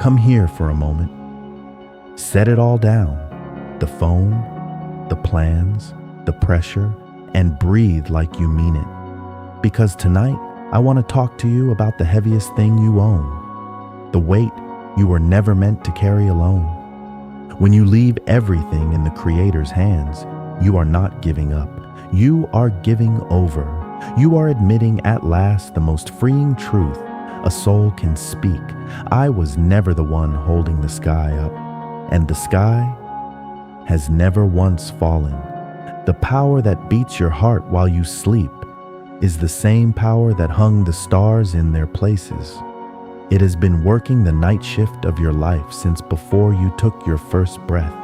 come here for a moment. Set it all down, the phone, the plans, the pressure, and breathe like you mean it. Because tonight, I want to talk to you about the heaviest thing you own, the weight you were never meant to carry alone. When you leave everything in the Creator's hands, you are not giving up. You are giving over. You are admitting at last the most freeing truth a soul can speak. I was never the one holding the sky up, and the sky has never once fallen. The power that beats your heart while you sleep is the same power that hung the stars in their places. It has been working the night shift of your life since before you took your first breath.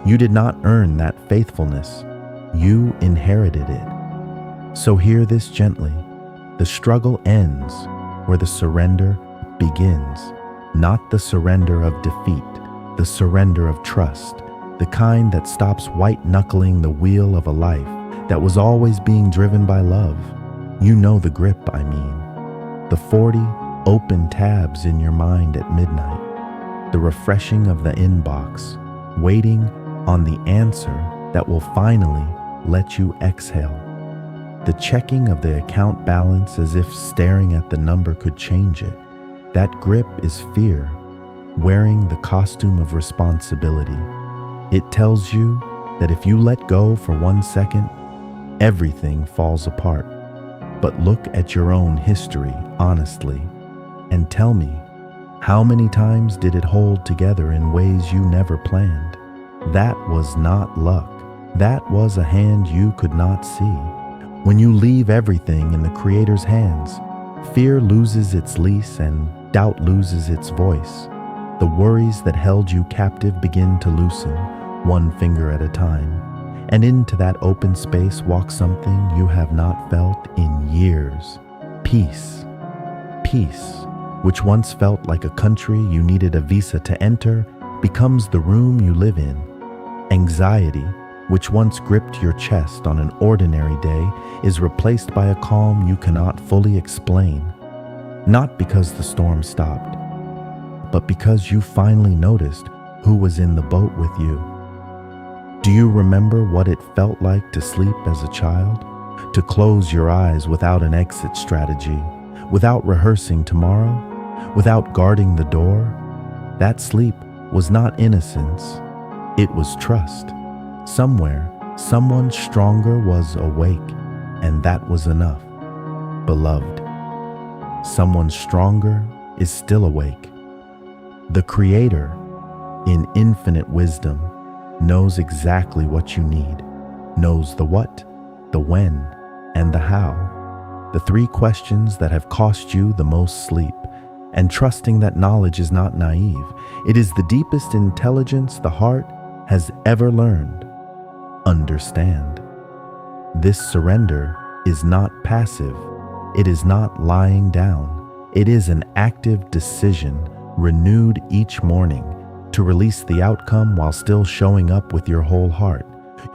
You did not earn that faithfulness. You inherited it. So hear this gently. The struggle ends where the surrender begins. Not the surrender of defeat, the surrender of trust, the kind that stops white-knuckling the wheel of a life that was always being driven by love. You know the grip, I mean. The 40 open tabs in your mind at midnight. The refreshing of the inbox, waiting on the answer that will finally let you exhale. The checking of the account balance as if staring at the number could change it. That grip is fear, wearing the costume of responsibility. It tells you that if you let go for 1 second, everything falls apart. But look at your own history honestly and tell me, how many times did it hold together in ways you never planned? That was not luck. That was a hand you could not see. When you leave everything in the Creator's hands, fear loses its leash and doubt loses its voice. The worries that held you captive begin to loosen, one finger at a time. And into that open space walks something you have not felt in years. Peace. Peace, which once felt like a country you needed a visa to enter, becomes the room you live in. Anxiety, which once gripped your chest on an ordinary day, is replaced by a calm you cannot fully explain. Not because the storm stopped, but because you finally noticed who was in the boat with you. Do you remember what it felt like to sleep as a child? To close your eyes without an exit strategy, without rehearsing tomorrow, without guarding the door? That sleep was not innocence, it was trust. Somewhere, someone stronger was awake, and that was enough. Beloved, someone stronger is still awake. The Creator, in infinite wisdom, knows exactly what you need, knows the what, the when, and the how. The 3 questions that have cost you the most sleep, and trusting that knowledge is not naive. It is the deepest intelligence the heart has ever learned. Understand. This surrender is not passive. It is not lying down. It is an active decision, renewed each morning, to release the outcome while still showing up with your whole heart.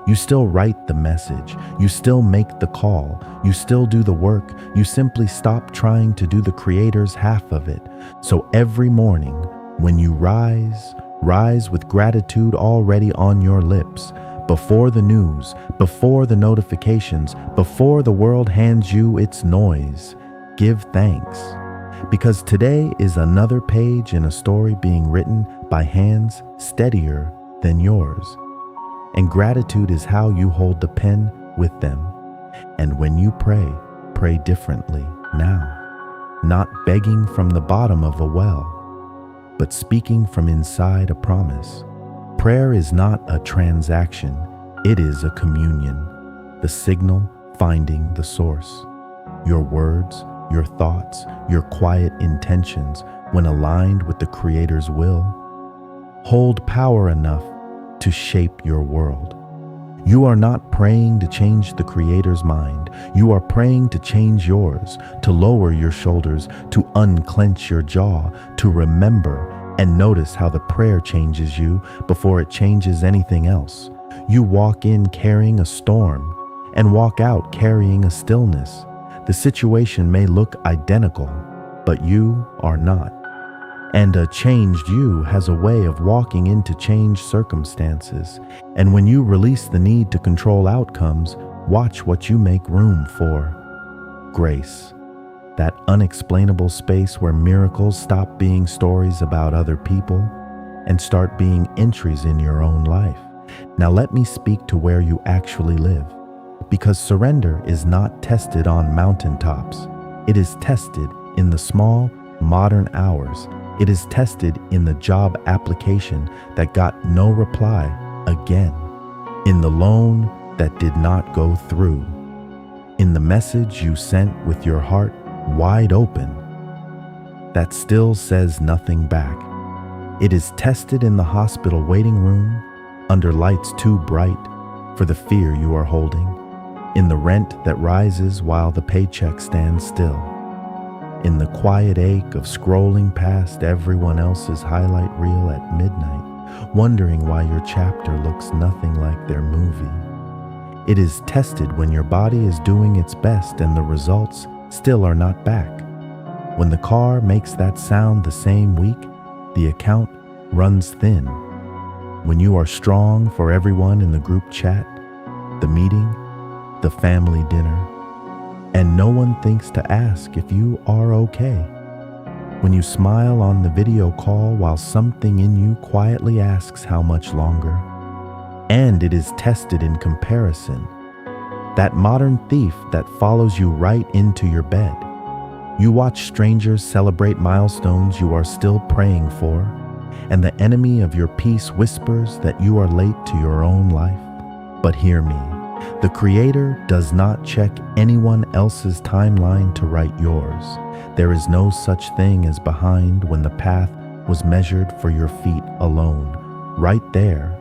You still write the message. You still make the call. You still do the work. You simply stop trying to do the Creator's half of it. So every morning, when you rise with gratitude already on your lips, before the news, before the notifications, before the world hands you its noise, give thanks. Because today is another page in a story being written by hands steadier than yours. And gratitude is how you hold the pen with them. And when you pray differently now. Not begging from the bottom of a well, but speaking from inside a promise. Prayer is not a transaction, it is a communion, the signal finding the source. Your words, your thoughts, your quiet intentions, when aligned with the Creator's will, hold power enough to shape your world. You are not praying to change the Creator's mind. You are praying to change yours, to lower your shoulders, to unclench your jaw, to remember and notice how the prayer changes you before it changes anything else. You walk in carrying a storm and walk out carrying a stillness. The situation may look identical, but you are not. And a changed you has a way of walking into changed circumstances. And when you release the need to control outcomes, watch what you make room for. Grace. That unexplainable space where miracles stop being stories about other people and start being entries in your own life. Now let me speak to where you actually live. Because surrender is not tested on mountaintops. It is tested in the small, modern hours. It is tested in the job application that got no reply again. In the loan that did not go through. In the message you sent with your heart wide open that still says nothing back. It is tested in the hospital waiting room under lights too bright for the fear you are holding. In the rent that rises while the paycheck stands still. In the quiet ache of scrolling past everyone else's highlight reel at midnight, wondering why your chapter looks nothing like their movie. It is tested when your body is doing its best and the results still are not back. When the car makes that sound the same week, the account runs thin. When you are strong for everyone in the group chat, the meeting, the family dinner, and no one thinks to ask if you are okay. When you smile on the video call while something in you quietly asks how much longer. And it is tested in comparison. That modern thief that follows you right into your bed. You watch strangers celebrate milestones you are still praying for, and the enemy of your peace whispers that you are late to your own life. But hear me. The Creator does not check anyone else's timeline to write yours. There is no such thing as behind when the path was measured for your feet alone. Right there,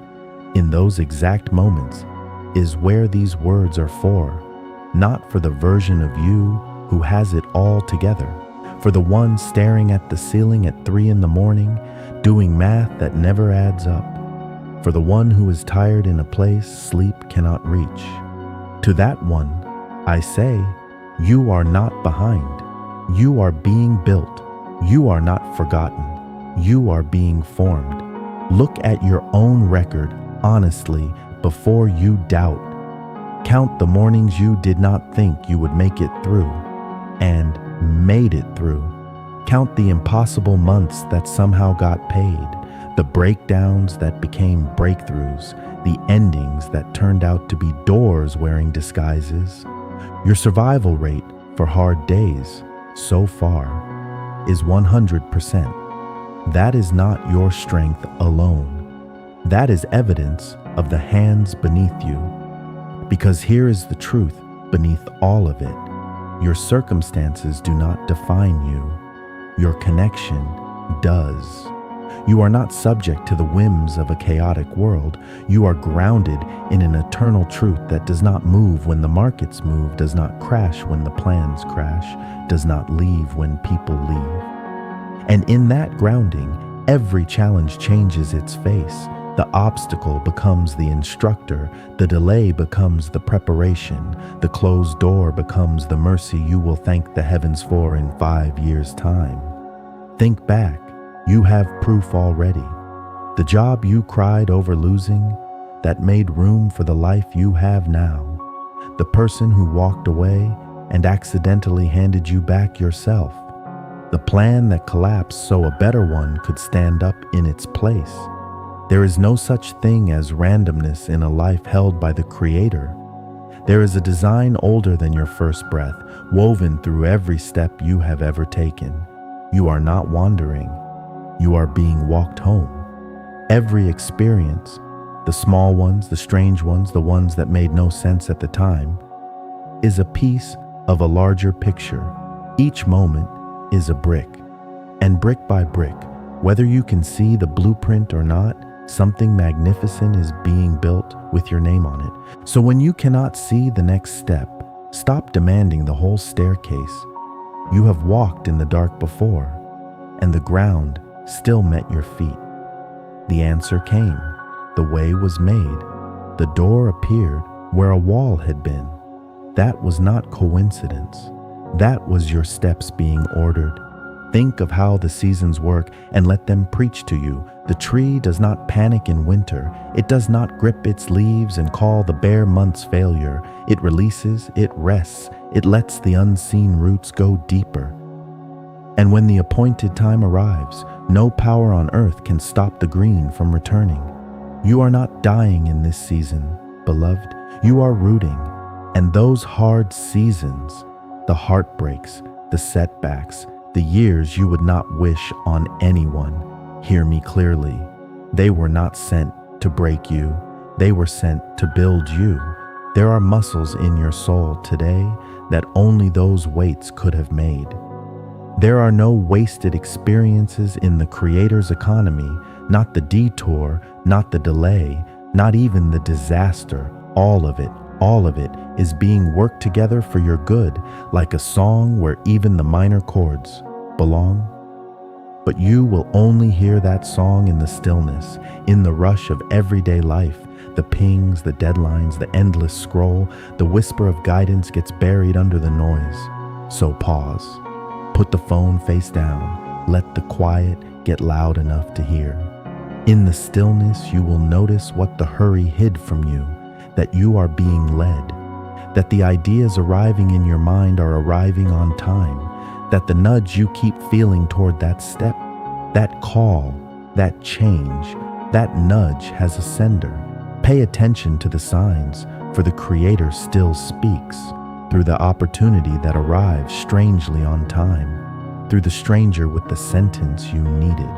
in those exact moments, is where these words are for. Not for the version of you who has it all together. For the one staring at the ceiling at 3 a.m, doing math that never adds up. For the one who is tired in a place sleep cannot reach. To that one, I say, you are not behind. You are being built. You are not forgotten. You are being formed. Look at your own record honestly before you doubt. Count the mornings you did not think you would make it through and made it through. Count the impossible months that somehow got paid. The breakdowns that became breakthroughs, the endings that turned out to be doors wearing disguises. Your survival rate for hard days, so far, is 100%. That is not your strength alone. That is evidence of the hands beneath you. Because here is the truth beneath all of it. Your circumstances do not define you. Your connection does. You are not subject to the whims of a chaotic world. You are grounded in an eternal truth that does not move when the markets move, does not crash when the plans crash, does not leave when people leave. And in that grounding, every challenge changes its face. The obstacle becomes the instructor, the delay becomes the preparation, the closed door becomes the mercy you will thank the heavens for in 5 years' time. Think back. You have proof already. The job you cried over losing, that made room for the life you have now. The person who walked away and accidentally handed you back yourself. The plan that collapsed so a better one could stand up in its place. There is no such thing as randomness in a life held by the Creator. There is a design older than your first breath, woven through every step you have ever taken. You are not wandering. You are being walked home. Every experience, the small ones, the strange ones, the ones that made no sense at the time, is a piece of a larger picture. Each moment is a brick. And brick by brick, whether you can see the blueprint or not, something magnificent is being built with your name on it. So when you cannot see the next step, stop demanding the whole staircase. You have walked in the dark before, and the ground still met your feet. The answer came. The way was made. The door appeared where a wall had been. That was not coincidence. That was your steps being ordered. Think of how the seasons work and let them preach to you. The tree does not panic in winter. It does not grip its leaves and call the bare months failure. It releases, it rests, it lets the unseen roots go deeper. And when the appointed time arrives, no power on earth can stop the green from returning. You are not dying in this season, beloved. You are rooting. And those hard seasons, the heartbreaks, the setbacks, the years you would not wish on anyone, hear me clearly. They were not sent to break you. They were sent to build you. There are muscles in your soul today that only those weights could have made. There are no wasted experiences in the Creator's economy, not the detour, not the delay, not even the disaster. All of it is being worked together for your good, like a song where even the minor chords belong. But you will only hear that song in the stillness, in the rush of everyday life, the pings, the deadlines, the endless scroll. The whisper of guidance gets buried under the noise. So pause. Put the phone face down. Let the quiet get loud enough to hear. In the stillness, you will notice what the hurry hid from you, that you are being led, that the ideas arriving in your mind are arriving on time, that the nudge you keep feeling toward that step, that call, that change, that nudge has a sender. Pay attention to the signs, for the Creator still speaks through the opportunity that arrives strangely on time, through the stranger with the sentence you needed,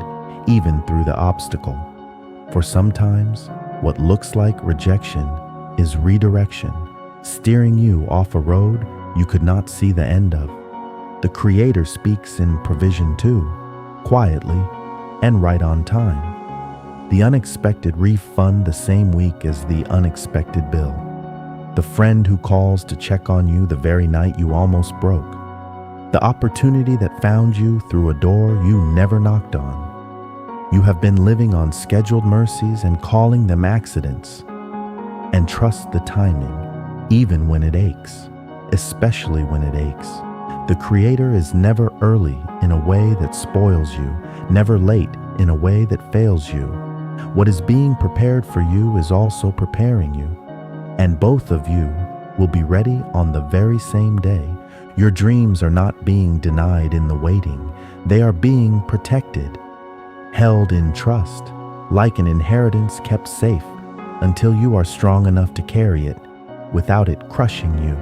even through the obstacle. For sometimes, what looks like rejection is redirection, steering you off a road you could not see the end of. The Creator speaks in provision too, quietly and right on time. The unexpected refund the same week as the unexpected bill. The friend who calls to check on you the very night you almost broke. The opportunity that found you through a door you never knocked on. You have been living on scheduled mercies and calling them accidents. And trust the timing, even when it aches, especially when it aches. The Creator is never early in a way that spoils you, never late in a way that fails you. What is being prepared for you is also preparing you, and both of you will be ready on the very same day. Your dreams are not being denied in the waiting. They are being protected, held in trust, like an inheritance kept safe until you are strong enough to carry it without it crushing you.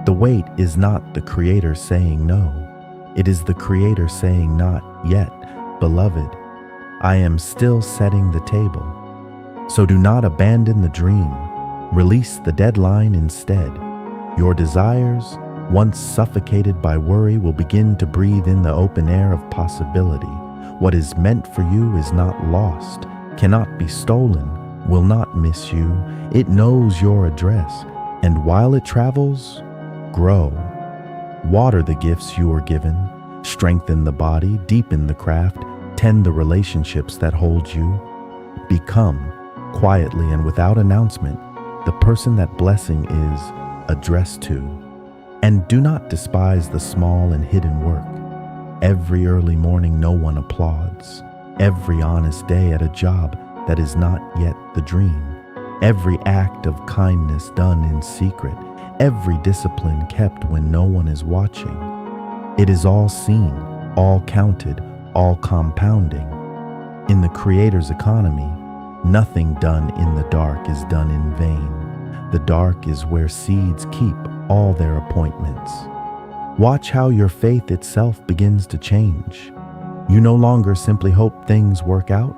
The wait is not the Creator saying no. It is the Creator saying not yet, beloved. I am still setting the table. So do not abandon the dream. Release the deadline instead. Your desires, once suffocated by worry, will begin to breathe in the open air of possibility. What is meant for you is not lost, cannot be stolen, will not miss you. It knows your address, and while it travels, grow. Water the gifts you were given, strengthen the body, deepen the craft, tend the relationships that hold you. Become, quietly and without announcement, the person that blessing is addressed to. And do not despise the small and hidden work. Every early morning no one applauds. Every honest day at a job that is not yet the dream. Every act of kindness done in secret. Every discipline kept when no one is watching. It is all seen, all counted, all compounding. In the Creator's economy, nothing done in the dark is done in vain. The dark is where seeds keep all their appointments. Watch how your faith itself begins to change. You no longer simply hope things work out.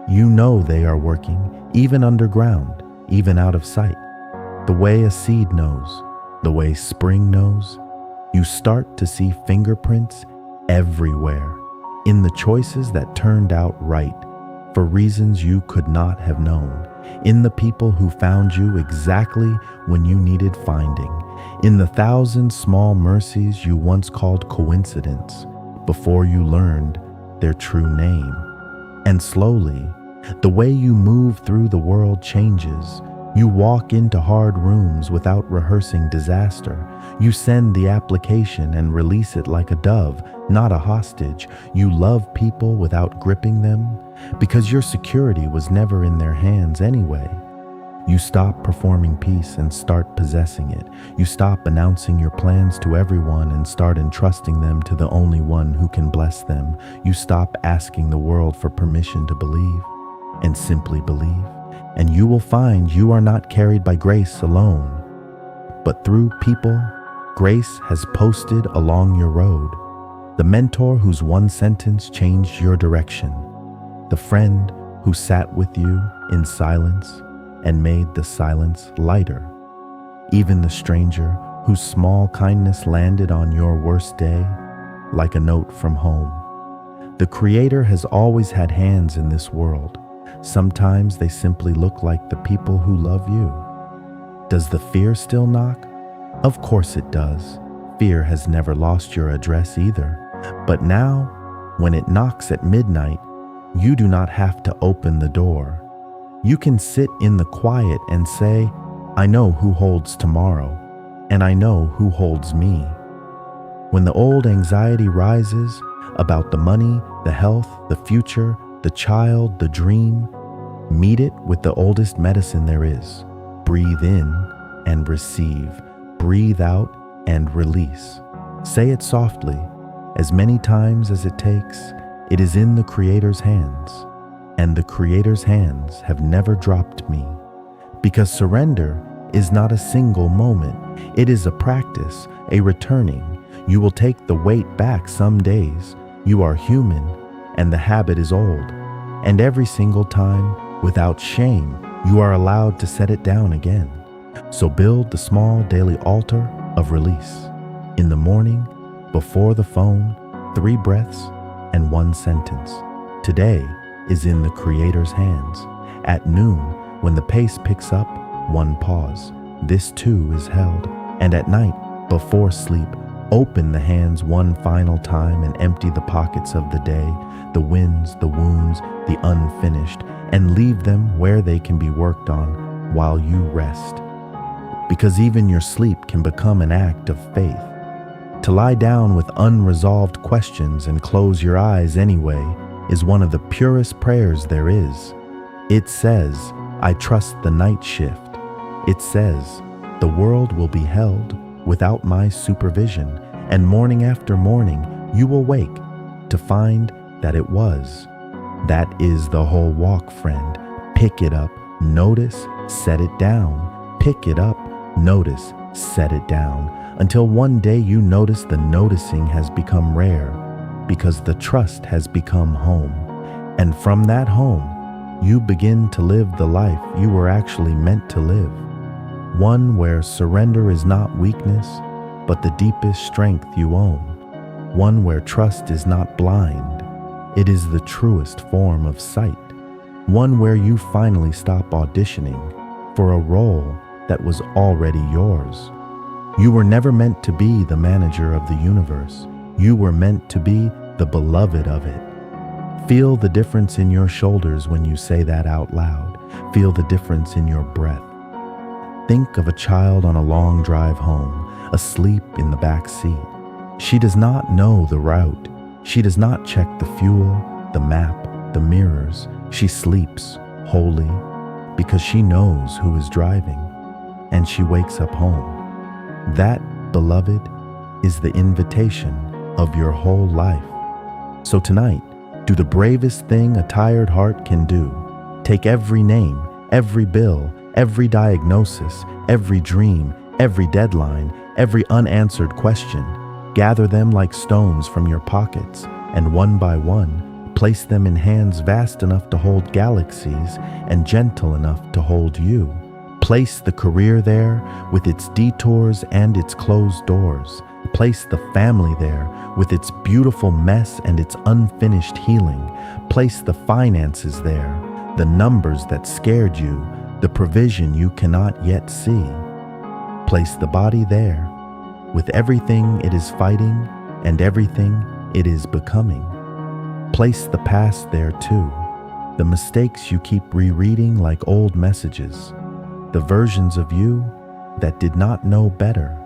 You know they are working, even underground, even out of sight. The way a seed knows, the way spring knows. You start to see fingerprints everywhere, in the choices that turned out right, for reasons you could not have known, in the people who found you exactly when you needed finding, in the thousand small mercies you once called coincidence, before you learned their true name. And slowly, the way you move through the world changes. You walk into hard rooms without rehearsing disaster. You send the application and release it like a dove, not a hostage. You love people without gripping them, because your security was never in their hands anyway. You stop performing peace and start possessing it. You stop announcing your plans to everyone and start entrusting them to the only one who can bless them. You stop asking the world for permission to believe and simply believe. And you will find you are not carried by grace alone, but through people grace has posted along your road. The mentor whose one sentence changed your direction. The friend who sat with you in silence and made the silence lighter. Even the stranger whose small kindness landed on your worst day like a note from home. The Creator has always had hands in this world. Sometimes they simply look like the people who love you. Does the fear still knock? Of course it does. Fear has never lost your address either. But now, when it knocks at midnight, you do not have to open the door. You can sit in the quiet and say, I know who holds tomorrow, and I know who holds me. When the old anxiety rises about the money, the health, the future, the child, the dream, meet it with the oldest medicine there is. Breathe in and receive. Breathe out and release. Say it softly, as many times as it takes. It is in the Creator's hands, and the Creator's hands have never dropped me. Because surrender is not a single moment. It is a practice, a returning. You will take the weight back some days. You are human, and the habit is old. And every single time, without shame, you are allowed to set it down again. So build the small daily altar of release. In the morning, before the phone, 3 breaths and 1 sentence. Today is in the Creator's hands. At noon, when the pace picks up, 1 pause. This too is held. And at night, before sleep, open the hands one final time and empty the pockets of the day, the wins, the wounds, the unfinished, and leave them where they can be worked on while you rest. Because even your sleep can become an act of faith. To lie down with unresolved questions and close your eyes anyway is one of the purest prayers there is. It says, I trust the night shift. It says, the world will be held without my supervision, and morning after morning you will wake to find that it was. That is the whole walk, friend. Pick it up, notice, set it down. Pick it up, notice, set it down, until one day you notice the noticing has become rare, because the trust has become home. And from that home, you begin to live the life you were actually meant to live. One where surrender is not weakness, but the deepest strength you own. One where trust is not blind, it is the truest form of sight. One where you finally stop auditioning for a role that was already yours. You were never meant to be the manager of the universe. You were meant to be the beloved of it. Feel the difference in your shoulders when you say that out loud. Feel the difference in your breath. Think of a child on a long drive home, asleep in the back seat. She does not know the route. She does not check the fuel, the map, the mirrors. She sleeps wholly because she knows who is driving, and she wakes up home. That, beloved, is the invitation of your whole life. So tonight, do the bravest thing a tired heart can do. Take every name, every bill, every diagnosis, every dream, every deadline, every unanswered question. Gather them like stones from your pockets, and one by one, place them in hands vast enough to hold galaxies and gentle enough to hold you. Place the career there with its detours and its closed doors. Place the family there with its beautiful mess and its unfinished healing. Place the finances there, the numbers that scared you, the provision you cannot yet see. Place the body there with everything it is fighting and everything it is becoming. Place the past there too, the mistakes you keep rereading like old messages, the versions of you that did not know better.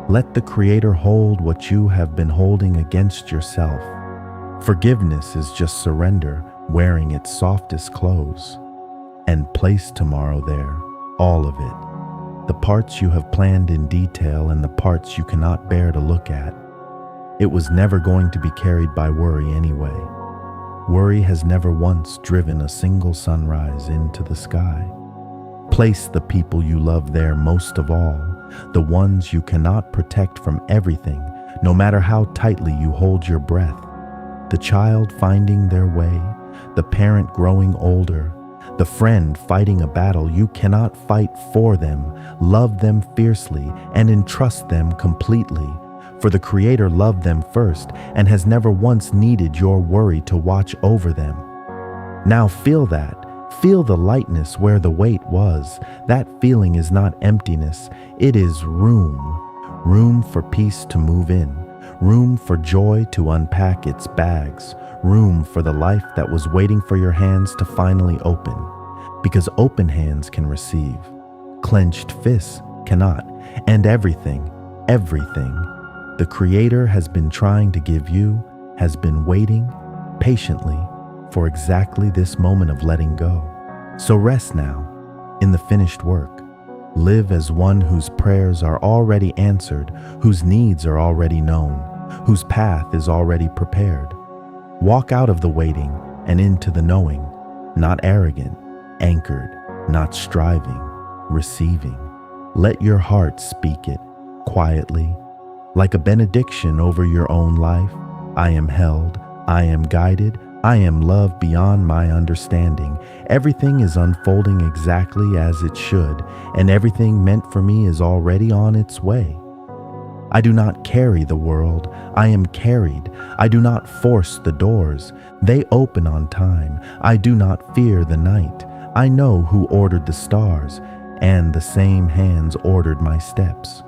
Let the Creator hold what you have been holding against yourself. Forgiveness is just surrender wearing its softest clothes. And place tomorrow there, all of it. The parts you have planned in detail and the parts you cannot bear to look at. It was never going to be carried by worry anyway. Worry has never once driven a single sunrise into the sky. Place the people you love there most of all, the ones you cannot protect from everything, no matter how tightly you hold your breath. The child finding their way, the parent growing older, the friend fighting a battle you cannot fight for them. Love them fiercely and entrust them completely. For the Creator loved them first and has never once needed your worry to watch over them. Now feel that. Feel the lightness where the weight was. That feeling is not emptiness. It is room. Room for peace to move in. Room for joy to unpack its bags. Room for the life that was waiting for your hands to finally open. Because open hands can receive. Clenched fists cannot. And everything the Creator has been trying to give you has been waiting patiently for exactly this moment of letting go. So rest now in the finished work. Live as one whose prayers are already answered, whose needs are already known, whose path is already prepared. Walk out of the waiting and into the knowing, not arrogant, anchored, not striving, receiving. Let your heart speak it quietly, like a benediction over your own life. I am held, I am guided, I am loved beyond my understanding. Everything is unfolding exactly as it should, and everything meant for me is already on its way. I do not carry the world, I am carried. I do not force the doors, they open on time. I do not fear the night. I know who ordered the stars, and the same hands ordered my steps.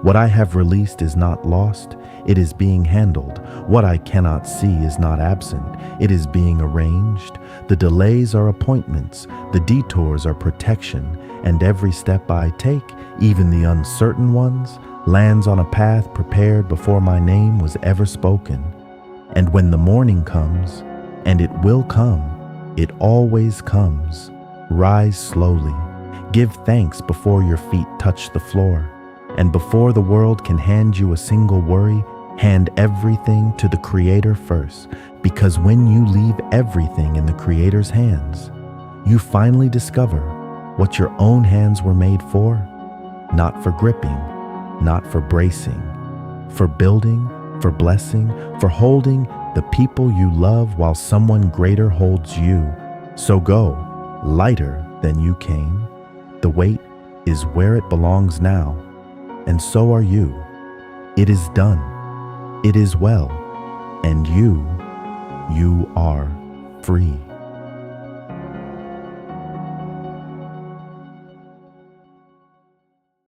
What I have released is not lost, it is being handled. What I cannot see is not absent, it is being arranged. The delays are appointments, the detours are protection, and every step I take, even the uncertain ones, lands on a path prepared before my name was ever spoken. And when the morning comes, and it will come, it always comes, rise slowly. Give thanks before your feet touch the floor. And before the world can hand you a single worry, hand everything to the Creator first. Because when you leave everything in the Creator's hands, you finally discover what your own hands were made for. Not for gripping, not for bracing, for building, for blessing, for holding the people you love while someone greater holds you. So go, lighter than you came. The weight is where it belongs now. And so are you. It is done. It is well. And you are free.